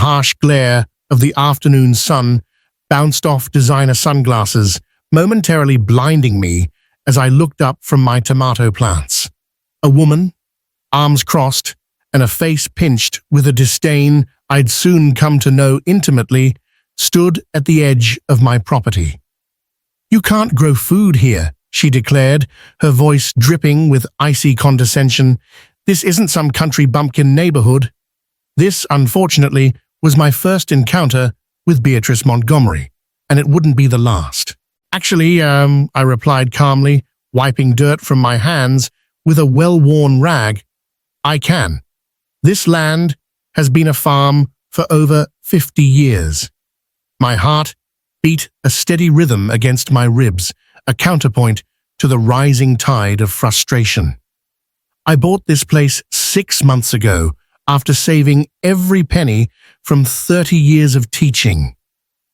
harsh glare of the afternoon sun bounced off designer sunglasses, momentarily blinding me as I looked up from my tomato plants. A woman, arms crossed, and a face pinched with a disdain I'd soon come to know intimately, stood at the edge of my property. "You can't grow food here," she declared, her voice dripping with icy condescension. "This isn't some country bumpkin neighborhood." This, unfortunately, was my first encounter with Beatrice Montgomery, and it wouldn't be the last. "Actually, I replied calmly, wiping dirt from my hands with a well-worn rag. "I can. This land has been a farm for over 50 years. My heart beat a steady rhythm against my ribs, a counterpoint to the rising tide of frustration. I bought this place 6 months ago after saving every penny from 30 years of teaching.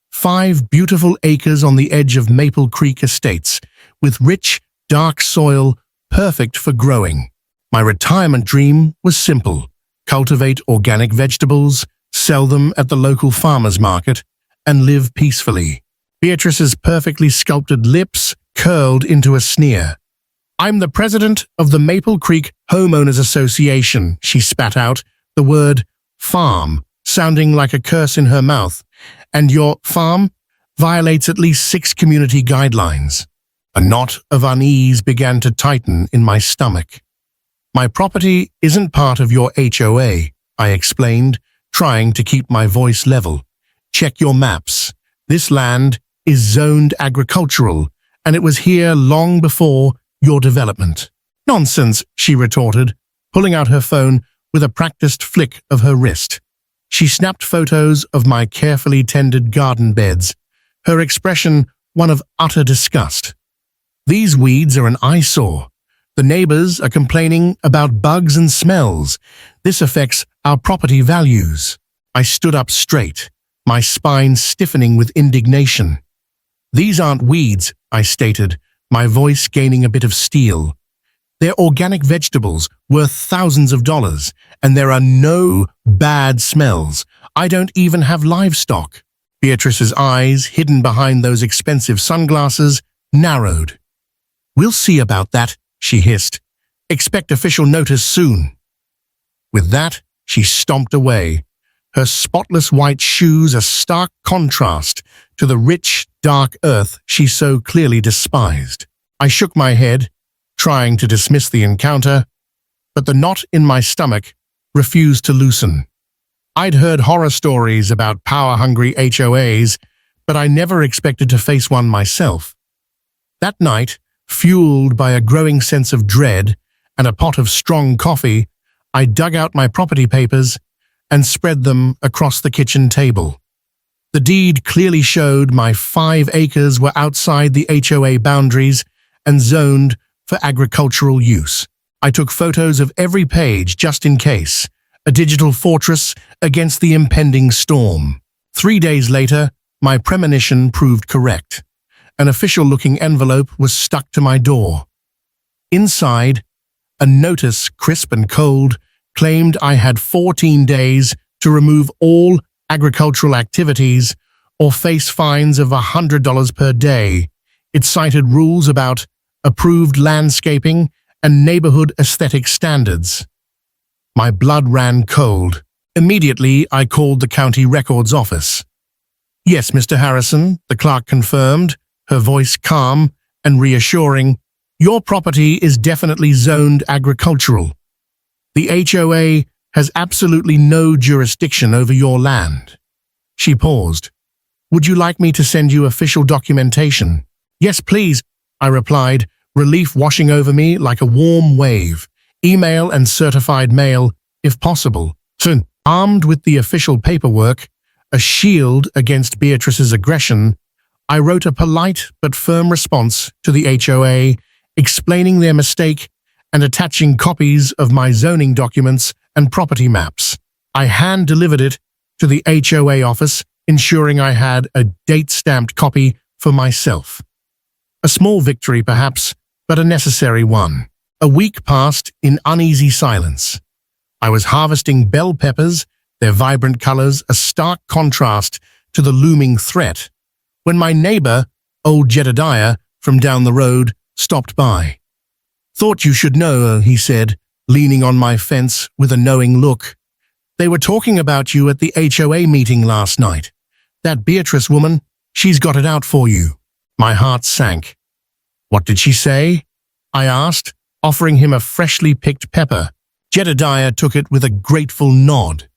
5 beautiful acres on the edge of Maple Creek Estates, with rich, dark soil perfect for growing. My retirement dream was simple: cultivate organic vegetables, sell them at the local farmers market, and live peacefully." Beatrice's perfectly sculpted lips curled into a sneer. "I'm the president of the Maple Creek Homeowners Association," she spat out, the word farm sounding like a curse in her mouth, "and your farm violates at least 6 community guidelines." A knot of unease began to tighten in my stomach. "My property isn't part of your HOA," I explained, trying to keep my voice level. "Check your maps. This land is zoned agricultural, and it was here long before your development." "Nonsense," she retorted, pulling out her phone with a practiced flick of her wrist. She snapped photos of my carefully tended garden beds, her expression one of utter disgust. "These weeds are an eyesore. The neighbors are complaining about bugs and smells. This affects our property values." I stood up straight, my spine stiffening with indignation. "These aren't weeds," I stated, my voice gaining a bit of steel. "They're organic vegetables worth thousands of dollars, and there are no bad smells. I don't even have livestock." Beatrice's eyes, hidden behind those expensive sunglasses, narrowed. "We'll see about that," she hissed. "Expect official notice soon." With that, she stomped away, her spotless white shoes a stark contrast to the rich, dark earth she so clearly despised. I shook my head, trying to dismiss the encounter, but the knot in my stomach refused to loosen. I'd heard horror stories about power-hungry HOAs, but I never expected to face one myself. That night, fueled by a growing sense of dread and a pot of strong coffee, I dug out my property papers and spread them across the kitchen table. The deed clearly showed my 5 acres were outside the HOA boundaries and zoned for agricultural use. I took photos of every page just in case, a digital fortress against the impending storm. 3 days later, my premonition proved correct. An official-looking envelope was stuck to my door. Inside, a notice, crisp and cold, claimed I had 14 days to remove all agricultural activities or face fines of $100 per day. It cited rules about approved landscaping and neighborhood aesthetic standards. My blood ran cold. Immediately, I called the county records office. "Yes, Mr. Harrison," the clerk confirmed, her voice calm and reassuring. "Your property is definitely zoned agricultural. The HOA has absolutely no jurisdiction over your land." She paused. "Would you like me to send you official documentation?" "Yes, please," I replied, relief washing over me like a warm wave. "Email and certified mail, if possible." So, armed with the official paperwork, a shield against Beatrice's aggression, I wrote a polite but firm response to the HOA, explaining their mistake and attaching copies of my zoning documents and property maps. I hand-delivered it to the HOA office, ensuring I had a date-stamped copy for myself. A small victory, perhaps, but a necessary one. A week passed in uneasy silence. I was harvesting bell peppers, their vibrant colors a stark contrast to the looming threat, when my neighbor, old Jedediah, from down the road, stopped by. "Thought you should know," he said, leaning on my fence with a knowing look. "They were talking about you at the HOA meeting last night. That Beatrice woman, she's got it out for you." My heart sank. "What did she say?" I asked, offering him a freshly picked pepper. Jedediah took it with a grateful nod.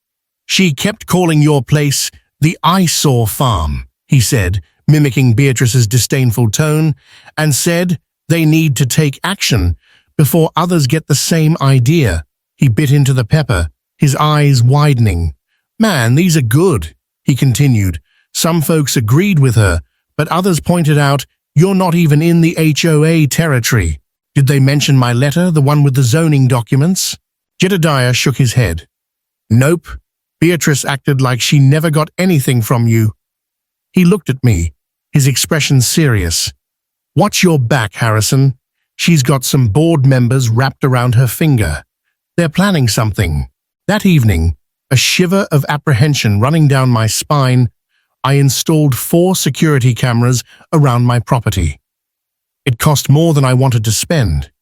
"She kept calling your place the eyesore farm," he said, mimicking Beatrice's disdainful tone, and said they need to take action before others get the same idea. He bit into the pepper, his eyes widening. "Man, these are good," he continued. "Some folks agreed with her, but others pointed out you're not even in the HOA territory. Did they mention my letter, the one with the zoning documents?" Jedediah shook his head. "Nope. Beatrice acted like she never got anything from you." He looked at me, his expression serious. "Watch your back, Harrison. She's got some board members wrapped around her finger. They're planning something." That evening, a shiver of apprehension running down my spine, I installed 4 security cameras around my property. It cost more than I wanted to spend,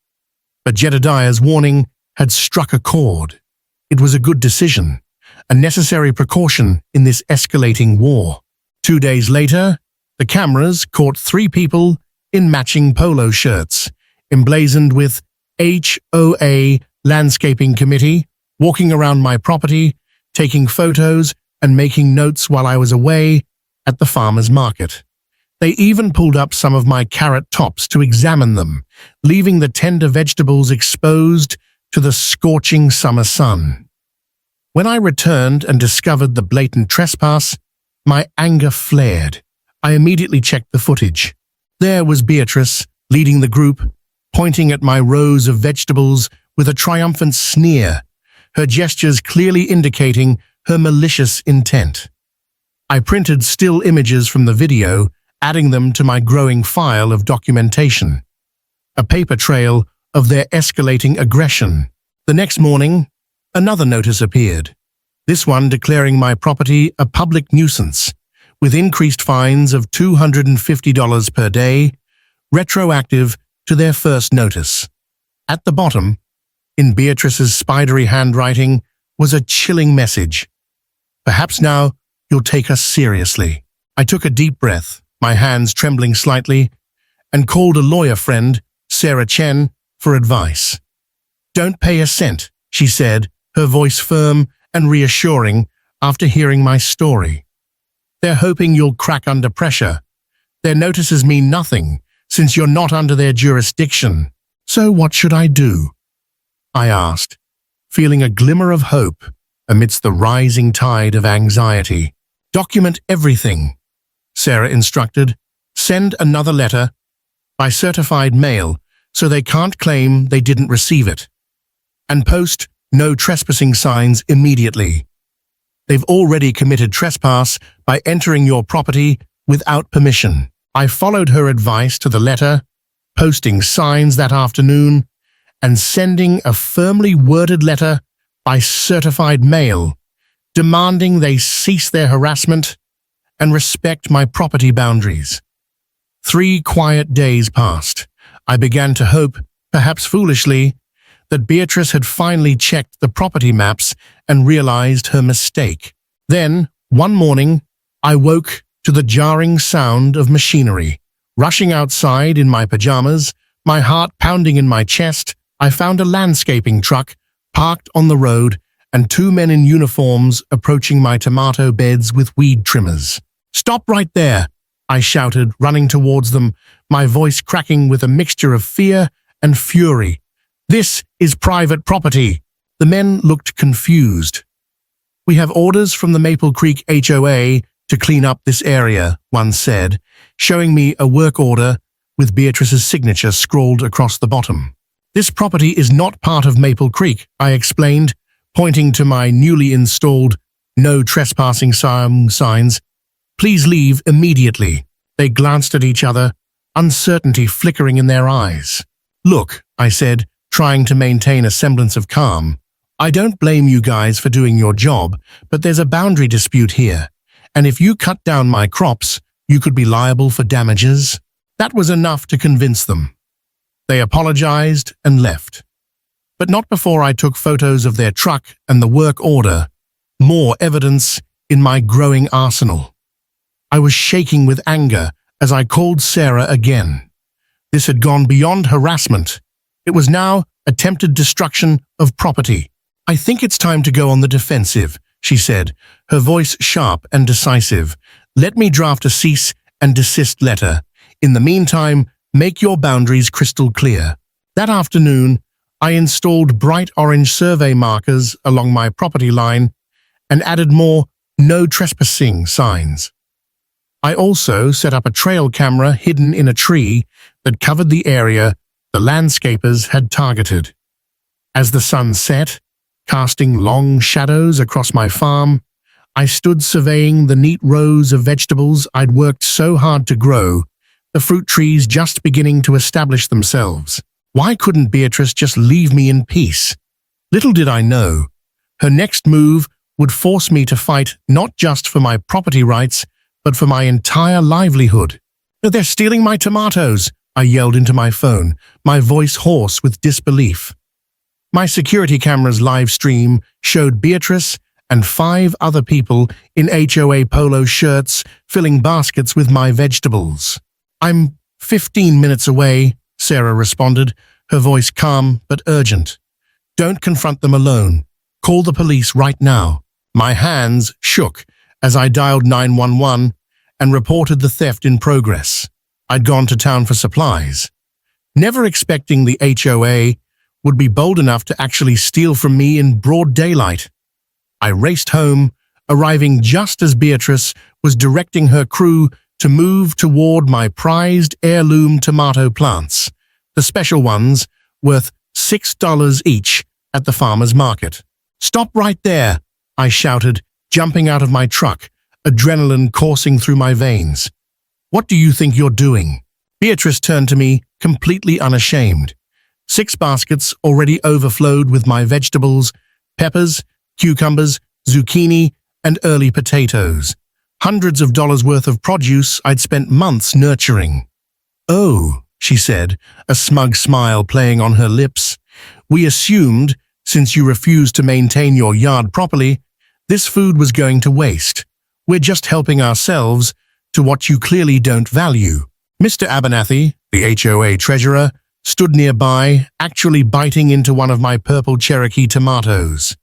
but Jedediah's warning had struck a chord. It was a good decision, a necessary precaution in this escalating war. 2 days later, the cameras caught 3 people in matching polo shirts, emblazoned with HOA Landscaping Committee, walking around my property, taking photos and making notes while I was away at the farmer's market. They even pulled up some of my carrot tops to examine them, leaving the tender vegetables exposed to the scorching summer sun. When I returned and discovered the blatant trespass, my anger flared. I immediately checked the footage. There was Beatrice, leading the group, pointing at my rows of vegetables with a triumphant sneer, her gestures clearly indicating her malicious intent. I printed still images from the video, adding them to my growing file of documentation, a paper trail of their escalating aggression. The next morning, another notice appeared, this one declaring my property a public nuisance, with increased fines of $250 per day, retroactive to their first notice. At the bottom, in Beatrice's spidery handwriting, was a chilling message. "Perhaps now you'll take us seriously." I took a deep breath, my hands trembling slightly, and called a lawyer friend, Sarah Chen, for advice. "Don't pay a cent," she said, her voice firm and reassuring after hearing my story. "They're hoping you'll crack under pressure. Their notices mean nothing, since you're not under their jurisdiction. So what should I do?" I asked, feeling a glimmer of hope amidst the rising tide of anxiety. "Document everything," Sarah instructed. "Send another letter by certified mail so they can't claim they didn't receive it. And post no trespassing signs immediately. They've already committed trespass by entering your property without permission." I followed her advice to the letter, posting signs that afternoon and sending a firmly worded letter by certified mail, demanding they cease their harassment and respect my property boundaries. 3 quiet days passed. I began to hope, perhaps foolishly, that Beatrice had finally checked the property maps and realized her mistake. Then, one morning, I woke to the jarring sound of machinery. Rushing outside in my pajamas, my heart pounding in my chest, I found a landscaping truck parked on the road and 2 men in uniforms approaching my tomato beds with weed trimmers. "Stop right there!" I shouted, running towards them, my voice cracking with a mixture of fear and fury. "This is private property." The men looked confused. "We have orders from the Maple Creek HOA to clean up this area," one said, showing me a work order with Beatrice's signature scrawled across the bottom. "This property is not part of Maple Creek," I explained, pointing to my newly installed no trespassing signs. "Please leave immediately." They glanced at each other, uncertainty flickering in their eyes. "Look," I said, trying to maintain a semblance of calm, I don't blame you guys for doing your job, but there's a boundary dispute here, and if you cut down my crops, you could be liable for damages." That was enough to convince them. They apologized and left. But not before I took photos of their truck and the work order, more evidence in my growing arsenal. I was shaking with anger as I called Sarah again. This had gone beyond harassment. It was now attempted destruction of property. "I think it's time to go on the defensive," she said, her voice sharp and decisive. "Let me draft a cease and desist letter. In the meantime, make your boundaries crystal clear." That afternoon, I installed bright orange survey markers along my property line and added more "no trespassing" signs. I also set up a trail camera hidden in a tree that covered the area the landscapers had targeted. As the sun set, casting long shadows across my farm, I stood surveying the neat rows of vegetables I'd worked so hard to grow, the fruit trees just beginning to establish themselves. Why couldn't Beatrice just leave me in peace? Little did I know, her next move would force me to fight not just for my property rights, but for my entire livelihood. "They're stealing my tomatoes," I yelled into my phone, my voice hoarse with disbelief. My security camera's live stream showed Beatrice and 5 other people in HOA polo shirts filling baskets with my vegetables. "I'm 15 minutes away," Sarah responded, her voice calm but urgent. "Don't confront them alone. Call the police right now." My hands shook as I dialed 911 and reported the theft in progress. I'd gone to town for supplies, never expecting the HOA would be bold enough to actually steal from me in broad daylight. I raced home, arriving just as Beatrice was directing her crew to move toward my prized heirloom tomato plants, the special ones worth $6 each at the farmer's market. "Stop right there," I shouted, jumping out of my truck, adrenaline coursing through my veins. "What do you think you're doing?" Beatrice turned to me, completely unashamed. 6 baskets already overflowed with my vegetables, peppers, cucumbers, zucchini, and early potatoes. Hundreds of dollars worth of produce I'd spent months nurturing. "Oh," she said, a smug smile playing on her lips. "We assumed, since you refused to maintain your yard properly, this food was going to waste. We're just helping ourselves to what you clearly don't value." Mr. Abernathy, the HOA treasurer, stood nearby, actually biting into one of my purple Cherokee tomatoes.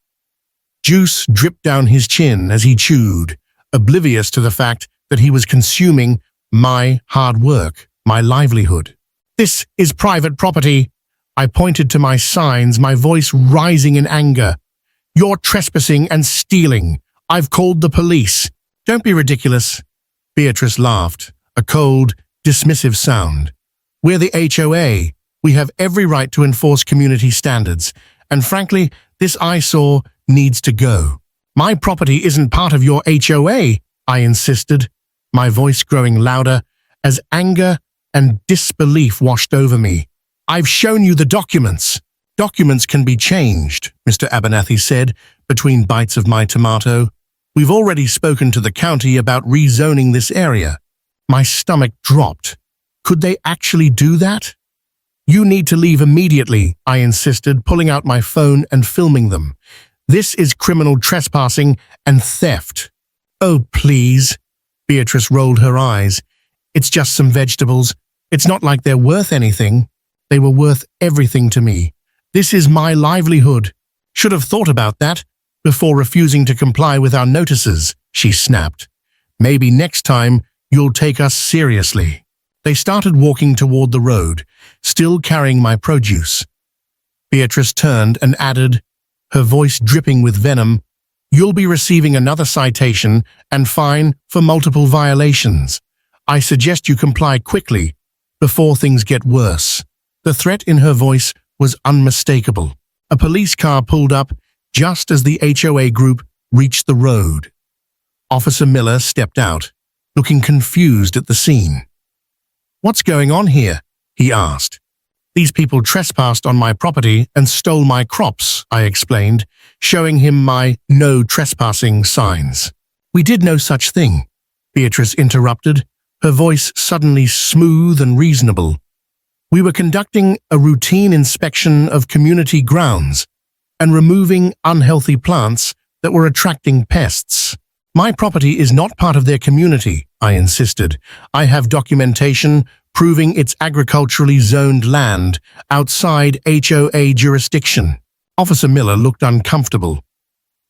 Juice dripped down his chin as he chewed, oblivious to the fact that he was consuming my hard work, my livelihood. "This is private property." I pointed to my signs, my voice rising in anger. "You're trespassing and stealing. I've called the police." "Don't be ridiculous." Beatrice laughed, a cold, dismissive sound. "We're the HOA. We have every right to enforce community standards, and frankly, this eyesore needs to go." "My property isn't part of your HOA," I insisted, my voice growing louder as anger and disbelief washed over me. "I've shown you the documents." "Documents can be changed," Mr. Abernathy said, between bites of my tomato. "We've already spoken to the county about rezoning this area." My stomach dropped. Could they actually do that? "You need to leave immediately," I insisted, pulling out my phone and filming them. "This is criminal trespassing and theft." "Oh, please." Beatrice rolled her eyes. "It's just some vegetables. It's not like they're worth anything." "They were worth everything to me. This is my livelihood. Should have thought about that before refusing to comply with our notices," she snapped. "Maybe next time you'll take us seriously." They started walking toward the road, still carrying my produce. Beatrice turned and added, her voice dripping with venom, "You'll be receiving another citation and fine for multiple violations. I suggest you comply quickly before things get worse." The threat in her voice was unmistakable. A police car pulled up just as the HOA group reached the road. Officer Miller stepped out, looking confused at the scene. "What's going on here?" he asked. "These people trespassed on my property and stole my crops," I explained, showing him my "no trespassing" signs. "We did no such thing," Beatrice interrupted, her voice suddenly smooth and reasonable. "We were conducting a routine inspection of community grounds and removing unhealthy plants that were attracting pests." "My property is not part of their community," I insisted. "I have documentation proving it's agriculturally zoned land outside HOA jurisdiction." Officer Miller looked uncomfortable.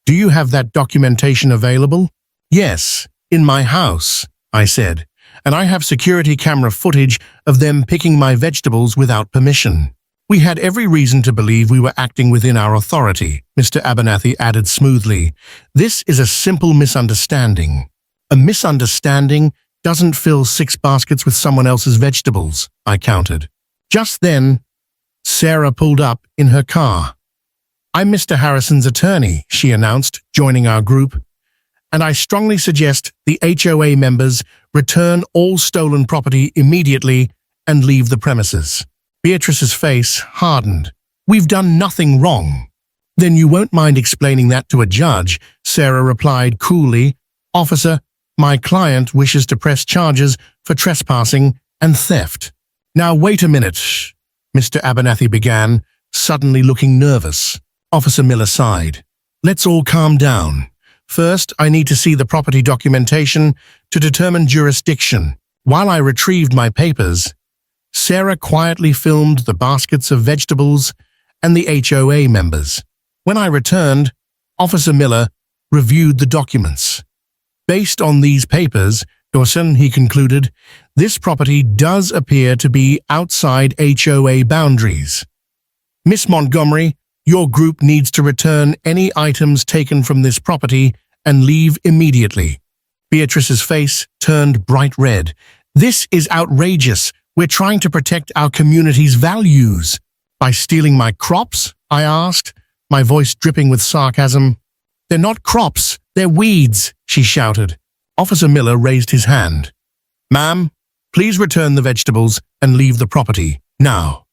"Do you have that documentation available?" "Yes, in my house," I said, "and I have security camera footage of them picking my vegetables without permission." "We had every reason to believe we were acting within our authority," Mr. Abernathy added smoothly. "This is a simple misunderstanding." "A misunderstanding doesn't fill 6 baskets with someone else's vegetables," I countered. Just then, Sarah pulled up in her car. "I'm Mr. Harrison's attorney," she announced, joining our group, "and I strongly suggest the HOA members return all stolen property immediately and leave the premises." Beatrice's face hardened. "We've done nothing wrong." "Then you won't mind explaining that to a judge," Sarah replied coolly. "Officer, my client wishes to press charges for trespassing and theft." "Now wait a minute," Mr. Abernathy began, suddenly looking nervous. Officer Miller sighed. "Let's all calm down. First, I need to see the property documentation to determine jurisdiction." While I retrieved my papers, Sarah quietly filmed the baskets of vegetables and the HOA members. When I returned, Officer Miller reviewed the documents. "Based on these papers, Dawson," he concluded, "this property does appear to be outside HOA boundaries. Miss Montgomery, your group needs to return any items taken from this property and leave immediately." Beatrice's face turned bright red. "This is outrageous. We're trying to protect our community's values." "By stealing my crops?" I asked, my voice dripping with sarcasm. "They're not crops, they're weeds," she shouted. Officer Miller raised his hand. "Ma'am, please return the vegetables and leave the property, now."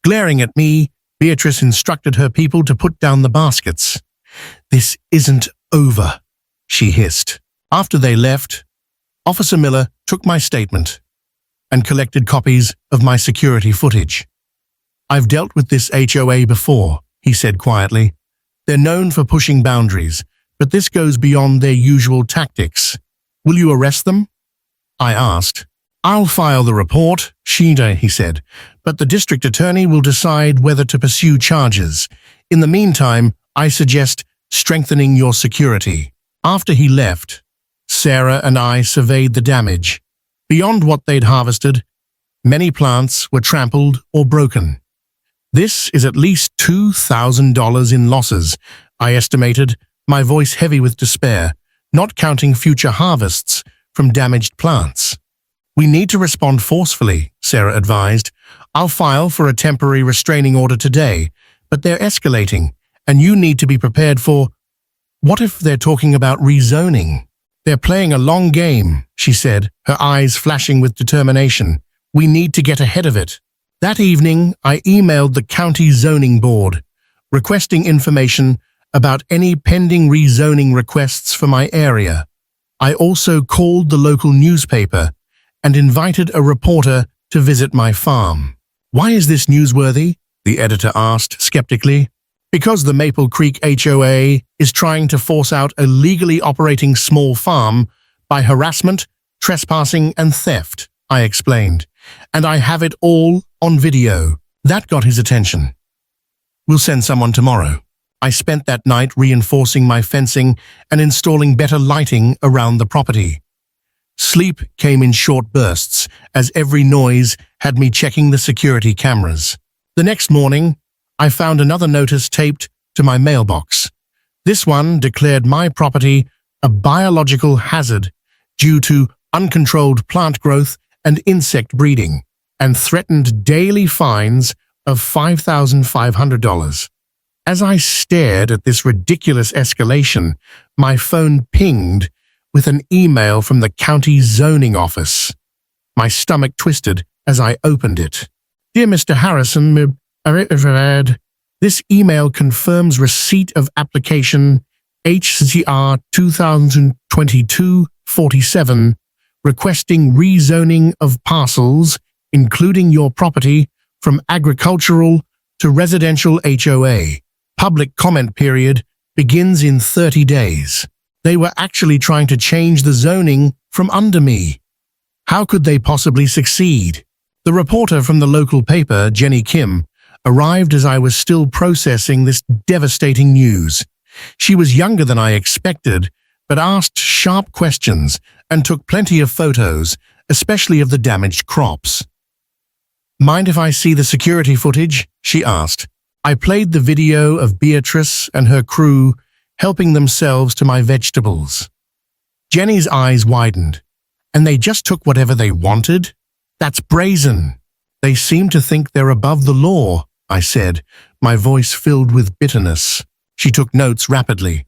Glaring at me, Beatrice instructed her people to put down the baskets. "This isn't over," she hissed. After they left, Officer Miller took my statement and collected copies of my security footage. "I've dealt with this HOA before," he said quietly. "They're known for pushing boundaries, but this goes beyond their usual tactics. Will you arrest them?" I asked. "I'll file the report," he said, "but the district attorney will decide whether to pursue charges. In the meantime, I suggest strengthening your security." After he left, Sarah and I surveyed the damage. Beyond what they'd harvested, many plants were trampled or broken. "This is at least $2,000 in losses," I estimated, my voice heavy with despair, not counting future harvests from damaged plants. "We need to respond forcefully," Sarah advised. "I'll file for a temporary restraining order today, but they're escalating, and you need to be prepared for—" "What if they're talking about rezoning?" "They're playing a long game," she said, her eyes flashing with determination. "We need to get ahead of it." That evening, I emailed the county zoning board, requesting information about any pending rezoning requests for my area. I also called the local newspaper and invited a reporter to visit my farm. "Why is this newsworthy?" the editor asked skeptically. "Because the Maple Creek HOA is trying to force out a legally operating small farm by harassment, trespassing, and theft," I explained. "And I have it all on video." That got his attention. "We'll send someone tomorrow." I spent that night reinforcing my fencing and installing better lighting around the property. Sleep came in short bursts, as every noise had me checking the security cameras. The next morning, I found another notice taped to my mailbox. This one declared my property a biological hazard due to uncontrolled plant growth and insect breeding, and threatened daily fines of $5,500. As I stared at this ridiculous escalation, my phone pinged with an email from the county zoning office. My stomach twisted as I opened it. "Dear Mr. Harrison, This email confirms receipt of application HCR 2022-47, requesting rezoning of parcels, including your property, from agricultural to residential HOA. Public comment period begins in 30 days. They were actually trying to change the zoning from under me. How could they possibly succeed? The reporter from the local paper, Jenny Kim, arrived as I was still processing this devastating news. She was younger than I expected, but asked sharp questions and took plenty of photos, especially of the damaged crops. "Mind if I see the security footage?" she asked. I played the video of Beatrice and her crew helping themselves to my vegetables. Jenny's eyes widened. "And they just took whatever they wanted? That's brazen." "They seem to think they're above the law," I said, my voice filled with bitterness. She took notes rapidly.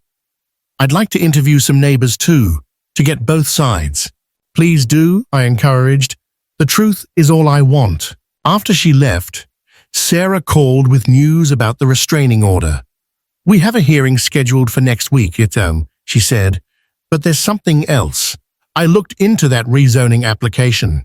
"I'd like to interview some neighbors too, to get both sides." "Please do," I encouraged. "The truth is all I want." After she left, Sarah called with news about the restraining order. "We have a hearing scheduled for next week, she said, "but there's something else. I looked into that rezoning application.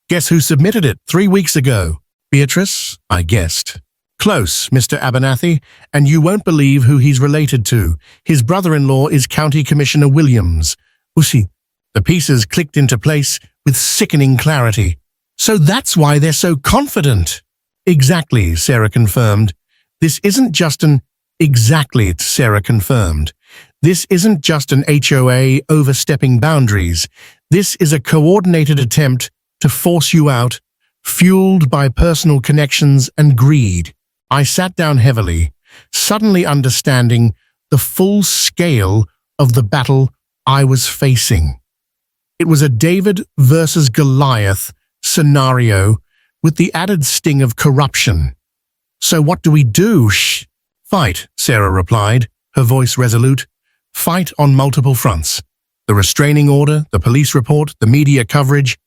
Guess who submitted it 3 weeks ago?" "Beatrice," I guessed. "Close, Mr. Abernathy, and you won't believe who he's related to. His brother-in-law is County Commissioner Williams." Usi. The pieces clicked into place with sickening clarity. "So that's why they're so confident." "Exactly," Sarah confirmed. This isn't just an HOA overstepping boundaries. This is a coordinated attempt to force you out, fueled by personal connections and greed. I sat down heavily, suddenly understanding the full scale of the battle I was facing. It was a David versus Goliath scenario with the added sting of corruption. "So what do we do?" "Fight," Sarah replied, her voice resolute. "Fight on multiple fronts. The restraining order, the police report, the media coverage,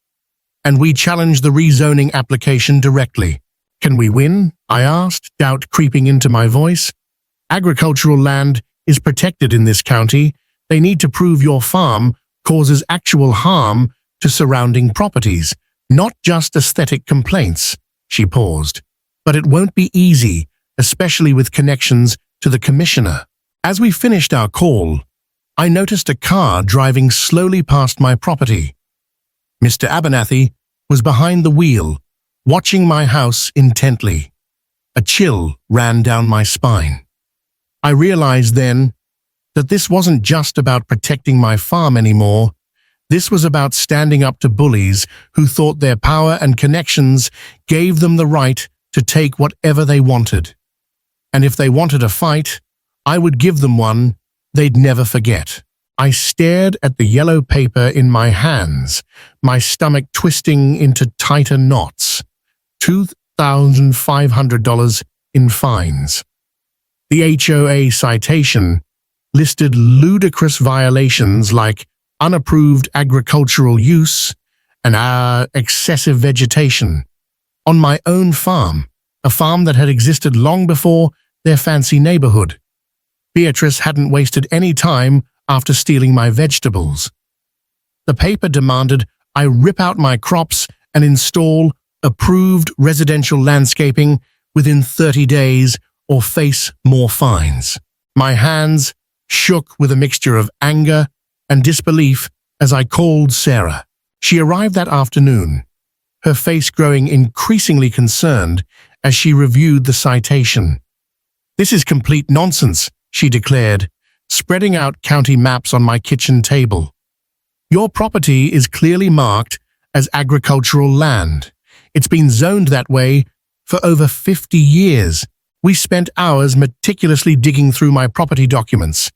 and we challenge the rezoning application directly." "Can we win?" I asked, doubt creeping into my voice. "Agricultural land is protected in this county. They need to prove your farm causes actual harm to surrounding properties, not just aesthetic complaints." She paused. "But it won't be easy, especially with connections to the commissioner." As we finished our call, I noticed a car driving slowly past my property. Mr. Abernathy was behind the wheel, watching my house intently. A chill ran down my spine. I realized then that this wasn't just about protecting my farm anymore. This was about standing up to bullies who thought their power and connections gave them the right to take whatever they wanted. And if they wanted a fight, I would give them one they'd never forget. I stared at the yellow paper in my hands, my stomach twisting into tighter knots. $2,500 in fines. The HOA citation listed ludicrous violations like unapproved agricultural use and excessive vegetation on my own farm, a farm that had existed long before their fancy neighborhood. Beatrice hadn't wasted any time after stealing my vegetables. The paper demanded I rip out my crops and install approved residential landscaping within 30 days or face more fines. My hands shook with a mixture of anger and disbelief as I called Sarah. She arrived that afternoon, her face growing increasingly concerned as she reviewed the citation. "This is complete nonsense," she declared, spreading out county maps on my kitchen table. "Your property is clearly marked as agricultural land. It's been zoned that way for over 50 years. We spent hours meticulously digging through my property documents,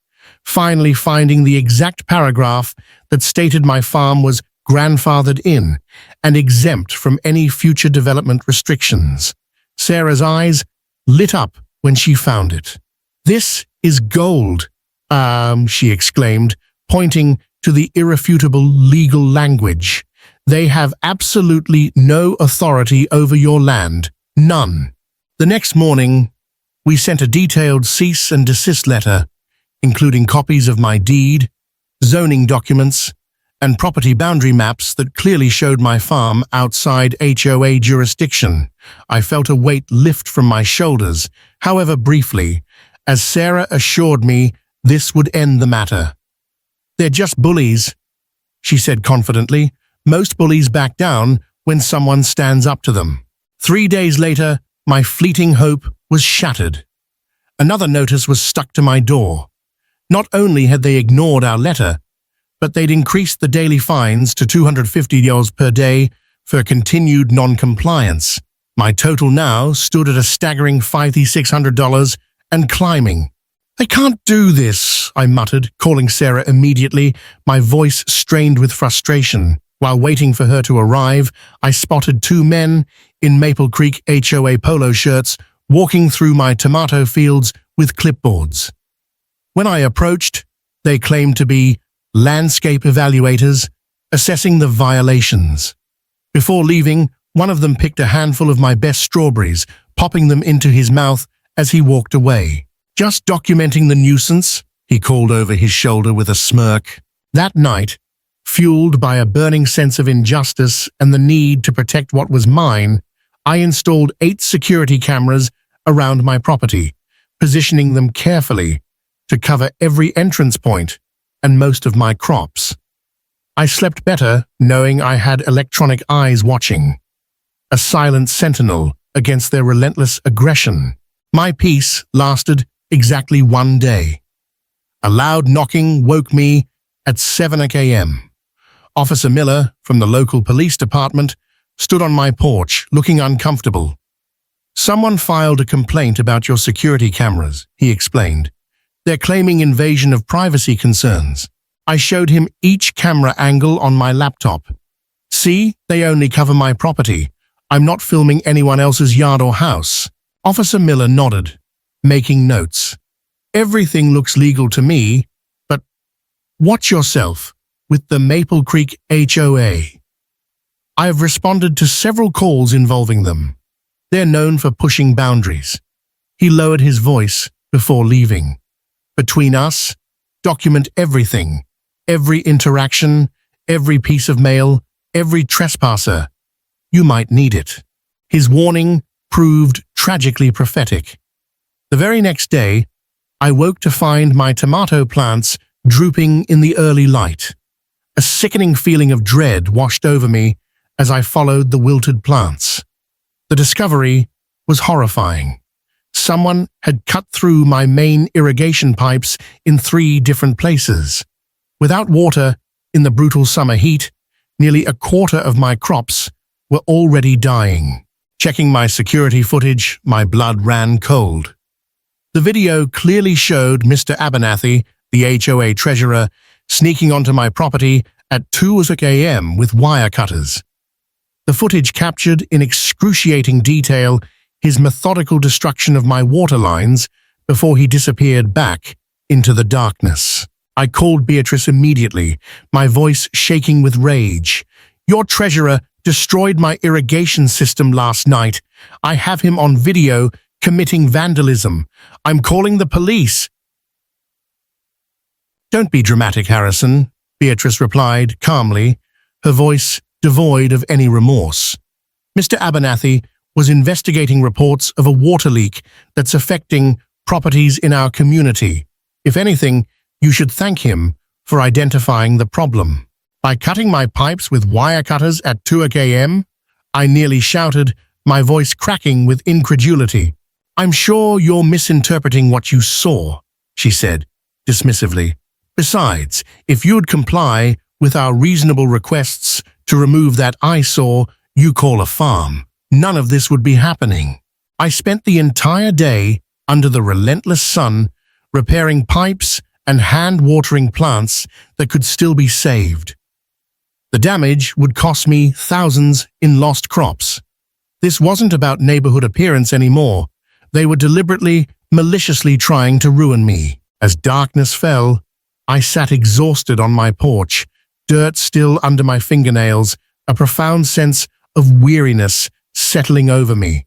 finally finding the exact paragraph that stated my farm was grandfathered in and exempt from any future development restrictions." Sarah's eyes lit up when she found it. "This is gold," she exclaimed, pointing to the irrefutable legal language. "They have absolutely no authority over your land. None." The next morning, We sent a detailed cease and desist letter, including copies of my deed, zoning documents, and property boundary maps that clearly showed my farm outside HOA jurisdiction. I felt a weight lift from my shoulders, however briefly, as Sarah assured me this would end the matter. "They're just bullies," she said confidently. "Most bullies back down when someone stands up to them." 3 days later, my fleeting hope was shattered. Another notice was stuck to my door. Not only had they ignored our letter, but they'd increased the daily fines to $250 per day for continued non-compliance. My total now stood at a staggering $5,600 and climbing. "I can't do this," I muttered, calling Sarah immediately, my voice strained with frustration. While waiting for her to arrive, I spotted 2 men in Maple Creek HOA polo shirts walking through my tomato fields with clipboards. When I approached, they claimed to be landscape evaluators assessing the violations. Before leaving, one of them picked a handful of my best strawberries, popping them into his mouth as he walked away. "Just documenting the nuisance," he called over his shoulder with a smirk. That night, fueled by a burning sense of injustice and the need to protect what was mine, I installed 8 security cameras around my property, positioning them carefully to cover every entrance point and most of my crops. I slept better knowing I had electronic eyes watching, a silent sentinel against their relentless aggression. My peace lasted exactly 1 day. A loud knocking woke me at 7 a.m. Officer Miller from the local police department stood on my porch, looking uncomfortable. "Someone filed a complaint about your security cameras," he explained. "They're claiming invasion of privacy concerns." I showed him each camera angle on my laptop. "See, they only cover my property. I'm not filming anyone else's yard or house." Officer Miller nodded, making notes. "Everything looks legal to me, but watch yourself with the Maple Creek HOA. I have responded to several calls involving them. They're known for pushing boundaries." He lowered his voice before leaving. "Between us, document everything, every interaction, every piece of mail, every trespasser. You might need it." His warning proved tragically prophetic. The very next day, I woke to find my tomato plants drooping in the early light. A sickening feeling of dread washed over me as I followed the wilted plants. The discovery was horrifying. Someone had cut through my main irrigation pipes in 3 different places. Without water, in the brutal summer heat, nearly a quarter of my crops were already dying. Checking my security footage, my blood ran cold. The video clearly showed Mr. Abernathy, the HOA treasurer, sneaking onto my property at 2 a.m. with wire cutters. The footage captured in excruciating detail his methodical destruction of my water lines before he disappeared back into the darkness. I called Beatrice immediately, my voice shaking with rage. "Your treasurer destroyed my irrigation system last night. I have him on video committing vandalism. I'm calling the police." "Don't be dramatic, Harrison," Beatrice replied calmly, her voice devoid of any remorse. "Mr. Abernathy was investigating reports of a water leak that's affecting properties in our community. If anything, you should thank him for identifying the problem." By cutting my pipes with wire cutters at 2 a.m., I nearly shouted, my voice cracking with incredulity. "I'm sure you're misinterpreting what you saw," she said, dismissively. "Besides, if you'd comply with our reasonable requests to remove that eyesore you call a farm, none of this would be happening." I spent the entire day under the relentless sun, repairing pipes and hand-watering plants that could still be saved. The damage would cost me thousands in lost crops. This wasn't about neighborhood appearance anymore. They were deliberately, maliciously trying to ruin me. As darkness fell, I sat exhausted on my porch, dirt still under my fingernails, a profound sense of weariness settling over me.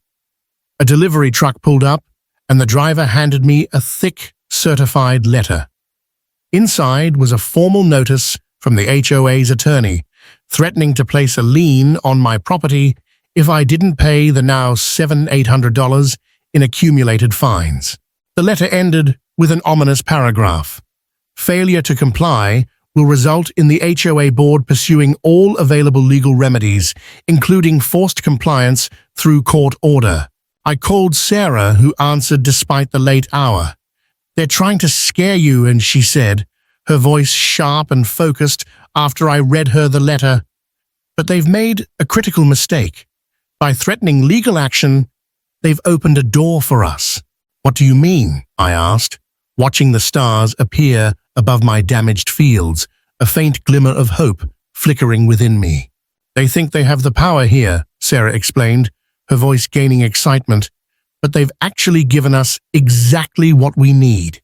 A delivery truck pulled up, and the driver handed me a thick, certified letter. Inside was a formal notice from the HOA's attorney, threatening to place a lien on my property if I didn't pay the now $700–800 in accumulated fines. The letter ended with an ominous paragraph. Failure to comply will result in the HOA board pursuing all available legal remedies, including forced compliance through court order. I called Sarah, who answered despite the late hour. "They're trying to scare you," and she said, her voice sharp and focused after I read her the letter. "But they've made a critical mistake. By threatening legal action, they've opened a door for us." "What do you mean?" I asked, watching the stars appear above my damaged fields, a faint glimmer of hope flickering within me. "They think they have the power here," Sarah explained, her voice gaining excitement, "but they've actually given us exactly what we need.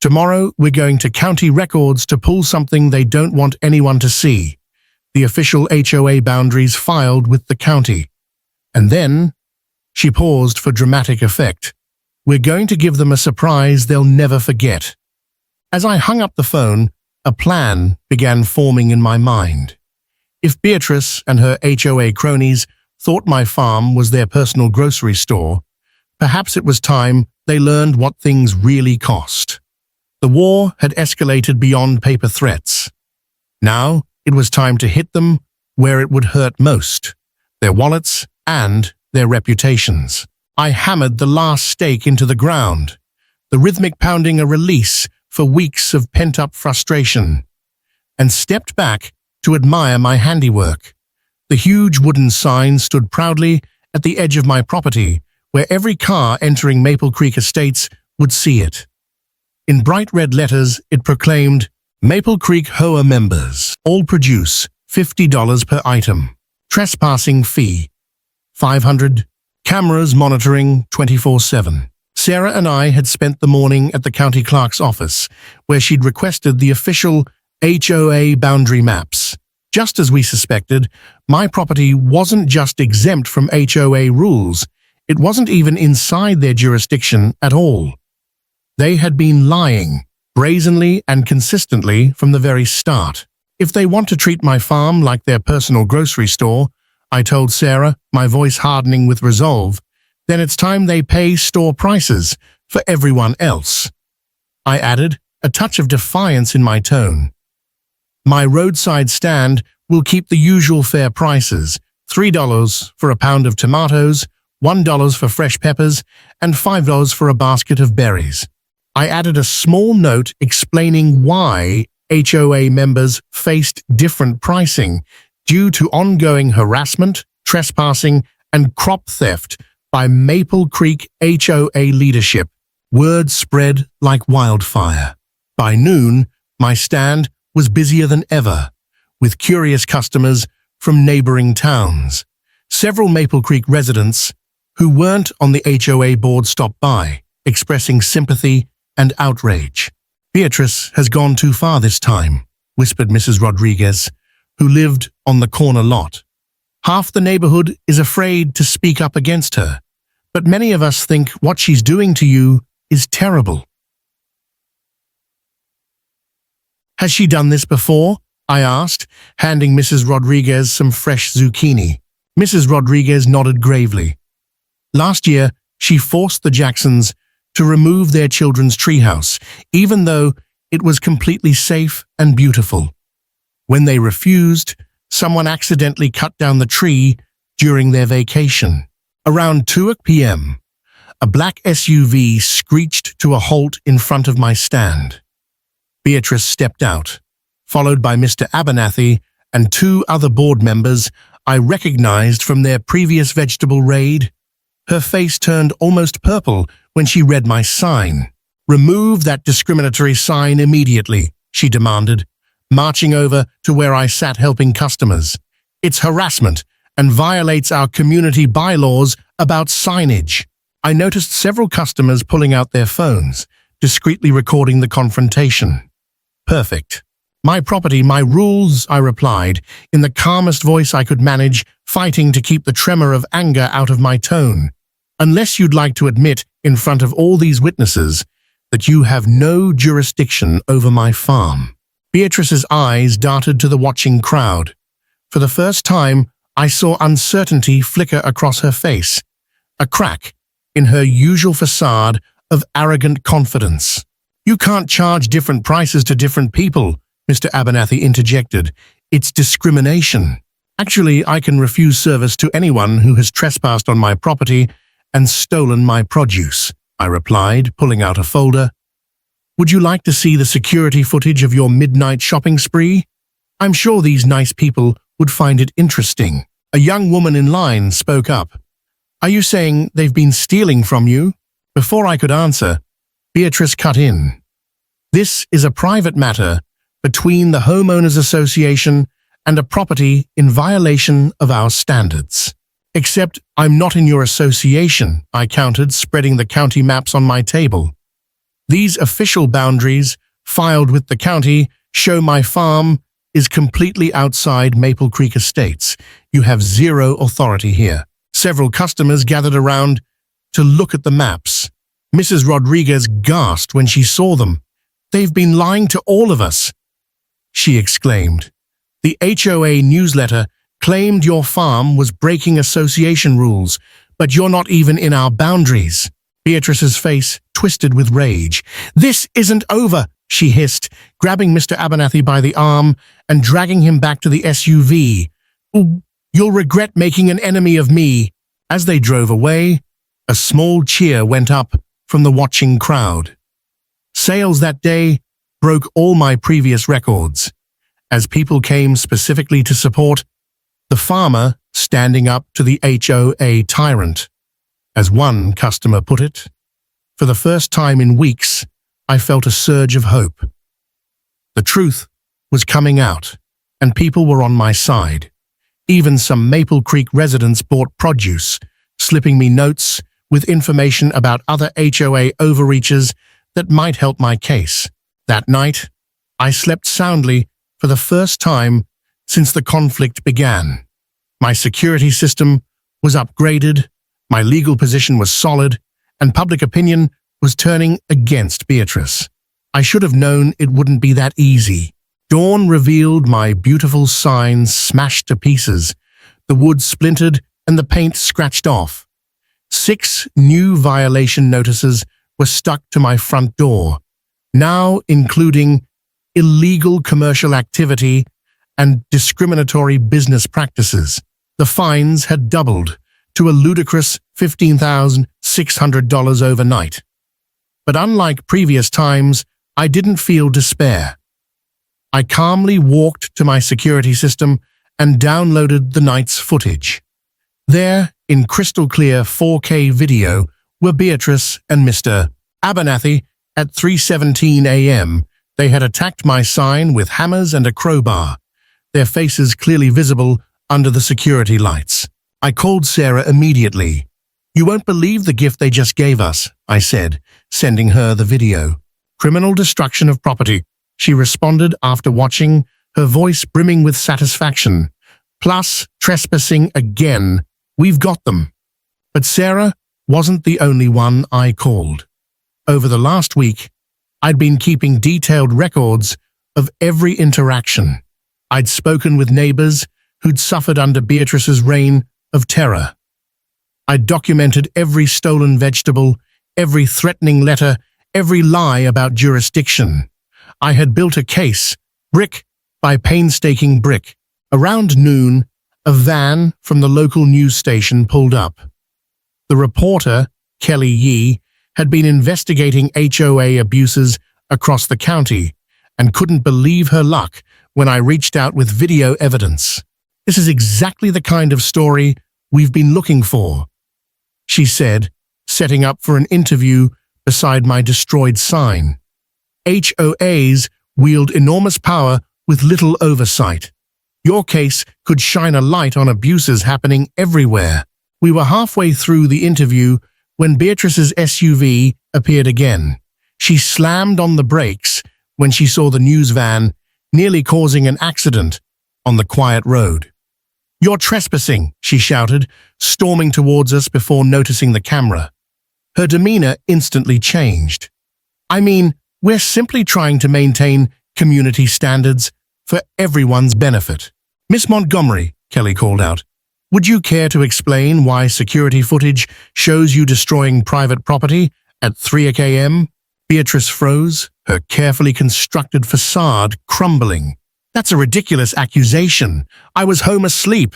Tomorrow, we're going to county records to pull something they don't want anyone to see, the official HOA boundaries filed with the county. And then," she paused for dramatic effect, "we're going to give them a surprise they'll never forget." As I hung up the phone, a plan began forming in my mind. If Beatrice and her HOA cronies thought my farm was their personal grocery store, perhaps it was time they learned what things really cost. The war had escalated beyond paper threats. Now it was time to hit them where it would hurt most, their wallets and their reputations. I hammered the last stake into the ground, the rhythmic pounding a release for weeks of pent-up frustration, and stepped back to admire my handiwork. The huge wooden sign stood proudly at the edge of my property, where every car entering Maple Creek Estates would see it. In bright red letters, it proclaimed, "Maple Creek HOA members all produce $50 per item. Trespassing fee, $500. Cameras monitoring 24/7. Sarah and I had spent the morning at the county clerk's office, where she'd requested the official HOA boundary maps. Just as we suspected, my property wasn't just exempt from HOA rules, it wasn't even inside their jurisdiction at all. They had been lying, brazenly and consistently from the very start. If they want to treat my farm like their personal grocery store, I told Sarah, my voice hardening with resolve, then it's time they pay store prices for everyone else. I added, a touch of defiance in my tone. My roadside stand will keep the usual fair prices, $3 for a pound of tomatoes, $1 for fresh peppers, and $5 for a basket of berries. I added a small note explaining why HOA members faced different pricing due to ongoing harassment, trespassing, and crop theft by Maple Creek HOA leadership. Word spread like wildfire. By noon, my stand was busier than ever, with curious customers from neighboring towns. Several Maple Creek residents who weren't on the HOA board stopped by, expressing sympathy and outrage. "Beatrice has gone too far this time," whispered Mrs. Rodriguez, who lived on the corner lot. "Half the neighborhood is afraid to speak up against her, but many of us think what she's doing to you is terrible." "Has she done this before?" I asked, handing Mrs. Rodriguez some fresh zucchini. Mrs. Rodriguez nodded gravely. "Last year, she forced the Jacksons to remove their children's treehouse, even though it was completely safe and beautiful. When they refused, someone accidentally cut down the tree during their vacation. Around 2 p.m., a black SUV screeched to a halt in front of my stand. Beatrice stepped out, followed by Mr. Abernathy and 2 other board members I recognized from their previous vegetable raid. Her face turned almost purple when she read my sign. "Remove that discriminatory sign immediately," she demanded, marching over to where I sat helping customers. "It's harassment and violates our community bylaws about signage." I noticed several customers pulling out their phones, discreetly recording the confrontation. "Perfect. My property, my rules," I replied, in the calmest voice I could manage, fighting to keep the tremor of anger out of my tone. unless you'd like to admit in front of all these witnesses that you have no jurisdiction over my farm." Beatrice's eyes darted to the watching crowd. For the first time, I saw uncertainty flicker across her face, a crack in her usual facade of arrogant confidence. "You can't charge different prices to different people," Mr. Abernathy interjected. "It's discrimination." "Actually, I can refuse service to anyone who has trespassed on my property and stolen my produce," I replied, pulling out a folder. "Would you like to see the security footage of your midnight shopping spree? I'm sure these nice people would find it interesting." A young woman in line spoke up. "Are you saying they've been stealing from you?" Before I could answer, Beatrice cut in. "This is a private matter between the Homeowners Association and a property in violation of our standards." "Except I'm not in your association," I countered, spreading the county maps on my table. "These official boundaries, filed with the county, show my farm is completely outside Maple Creek Estates. You have zero authority here." Several customers gathered around to look at the maps. Mrs. Rodriguez gasped when she saw them. "They've been lying to all of us," she exclaimed. "The HOA newsletter claimed your farm was breaking association rules, but you're not even in our boundaries." Beatrice's face twisted with rage. "This isn't over," she hissed, grabbing Mr. Abernathy by the arm and dragging him back to the SUV. "You'll regret making an enemy of me." As they drove away, a small cheer went up from the watching crowd. Sales that day broke all my previous records, as people came specifically to support the farmer standing up to the HOA tyrant. As one customer put it, "For the first time in weeks, I felt a surge of hope." The truth was coming out, and people were on my side. Even some Maple Creek residents bought produce, slipping me notes with information about other HOA overreachers that might help my case. That night, I slept soundly for the first time since the conflict began. My security system was upgraded, my legal position was solid, and public opinion was turning against Beatrice. I should have known it wouldn't be that easy. Dawn revealed my beautiful signs smashed to pieces, the wood splintered and the paint scratched off. 6 new violation notices were stuck to my front door, now including illegal commercial activity and discriminatory business practices. The fines had doubled to a ludicrous $15,600 overnight. But unlike previous times, I didn't feel despair. I calmly walked to my security system and downloaded the night's footage. There, in crystal clear 4K video, were Beatrice and Mr. Abernathy at 3:17 a.m. They had attacked my sign with hammers and a crowbar, their faces clearly visible under the security lights. I called Sarah immediately. "You won't believe the gift they just gave us," I said, sending her the video. "Criminal destruction of property," she responded after watching, her voice brimming with satisfaction. "Plus, trespassing again. We've got them." But Sarah wasn't the only one I called. Over the last week, I'd been keeping detailed records of every interaction. I'd spoken with neighbors who'd suffered under Beatrice's reign of terror. I'd documented every stolen vegetable, every threatening letter, every lie about jurisdiction. I had built a case, brick by painstaking brick. Around noon, a van from the local news station pulled up. The reporter, Kelly Yee, had been investigating HOA abuses across the county and couldn't believe her luck when I reached out with video evidence. "This is exactly the kind of story we've been looking for," she said, setting up for an interview beside my destroyed sign. HOAs wield enormous power with little oversight. Your case could shine a light on abuses happening everywhere. We were halfway through the interview when Beatrice's SUV appeared again. She slammed on the brakes when she saw the news van, nearly causing an accident on the quiet road. "You're trespassing," she shouted, storming towards us before noticing the camera. Her demeanor instantly changed. "I mean, we're simply trying to maintain community standards for everyone's benefit." "Miss Montgomery," Kelly called out, "would you care to explain why security footage shows you destroying private property at 3 a.m.? Beatrice froze, her carefully constructed facade crumbling. "That's a ridiculous accusation. I was home asleep."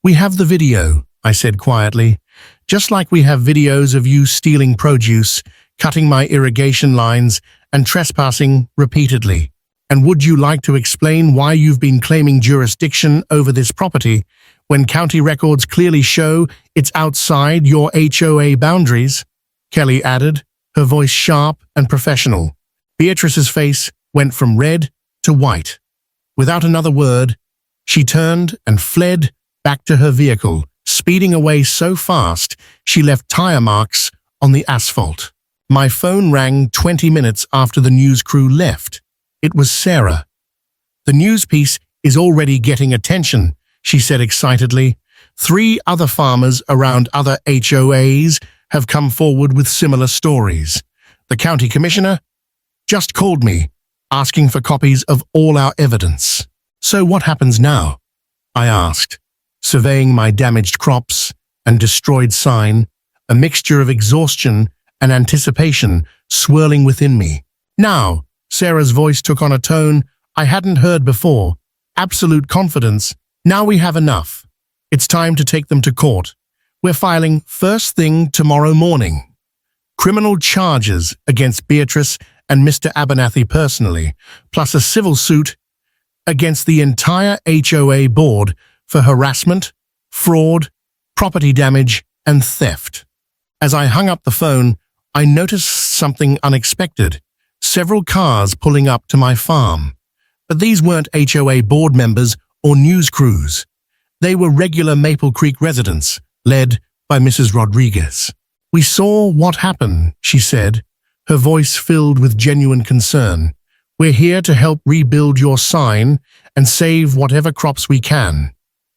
"We have the video," I said quietly, "just like we have videos of you stealing produce, cutting my irrigation lines, and trespassing repeatedly. And would you like to explain why you've been claiming jurisdiction over this property when county records clearly show it's outside your HOA boundaries?" Kelly added, her voice sharp and professional. Beatrice's face went from red to white. Without another word, she turned and fled back to her vehicle, speeding away so fast she left tire marks on the asphalt. My phone rang 20 minutes after the news crew left. It was Sarah. "The news piece is already getting attention," she said excitedly. "3 other farmers around other HOAs have come forward with similar stories. The county commissioner just called me, asking for copies of all our evidence." "So what happens now?" I asked, surveying my damaged crops and destroyed sign, a mixture of exhaustion and anticipation swirling within me. "Now," Sarah's voice took on a tone I hadn't heard before, absolute confidence. "Now we have enough. It's time to take them to court. We're filing first thing tomorrow morning. Criminal charges against Beatrice and Mr. Abernathy personally, plus a civil suit against the entire HOA board for harassment, fraud, property damage, and theft." As I hung up the phone, I noticed something unexpected. Several cars pulling up to my farm. But these weren't HOA board members or news crews. They were regular Maple Creek residents, led by Mrs. Rodriguez. "We saw what happened," she said, her voice filled with genuine concern. "We're here to help rebuild your sign and save whatever crops we can."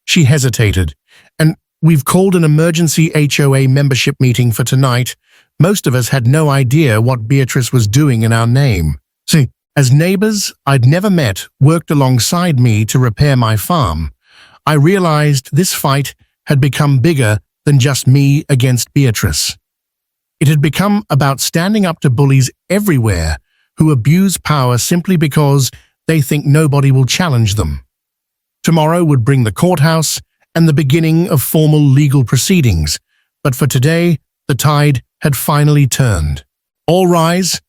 She hesitated. "And we've called an emergency HOA membership meeting for tonight. Most of us had no idea what Beatrice was doing in our name. See, as neighbors I'd never met worked alongside me to repair my farm. I realized this fight had become bigger than just me against Beatrice. It had become about standing up to bullies everywhere who abuse power simply because they think nobody will challenge them. Tomorrow would bring the courthouse and the beginning of formal legal proceedings, but for today, the tide had finally turned. "All rise,"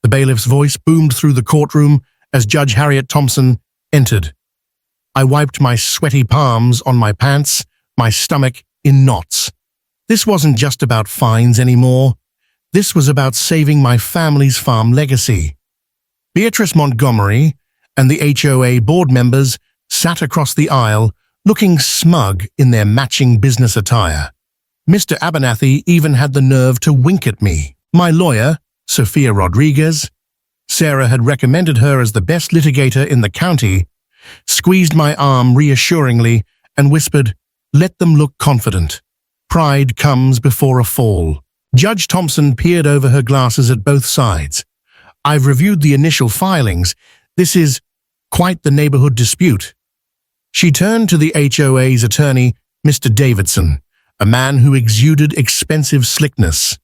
the bailiff's voice boomed through the courtroom as Judge Harriet Thompson entered. I wiped my sweaty palms on my pants, my stomach in knots. This wasn't just about fines anymore. This was about saving my family's farm legacy. Beatrice Montgomery and the HOA board members sat across the aisle, looking smug in their matching business attire. Mr. Abernathy even had the nerve to wink at me. My lawyer, Sophia Rodriguez, Sarah had recommended her as the best litigator in the county, squeezed my arm reassuringly and whispered, "Let them look confident. Pride comes before a fall." Judge Thompson peered over her glasses at both sides. "I've reviewed the initial filings. This is quite the neighborhood dispute." She turned to the HOA's attorney, Mr. Davidson, a man who exuded expensive slickness.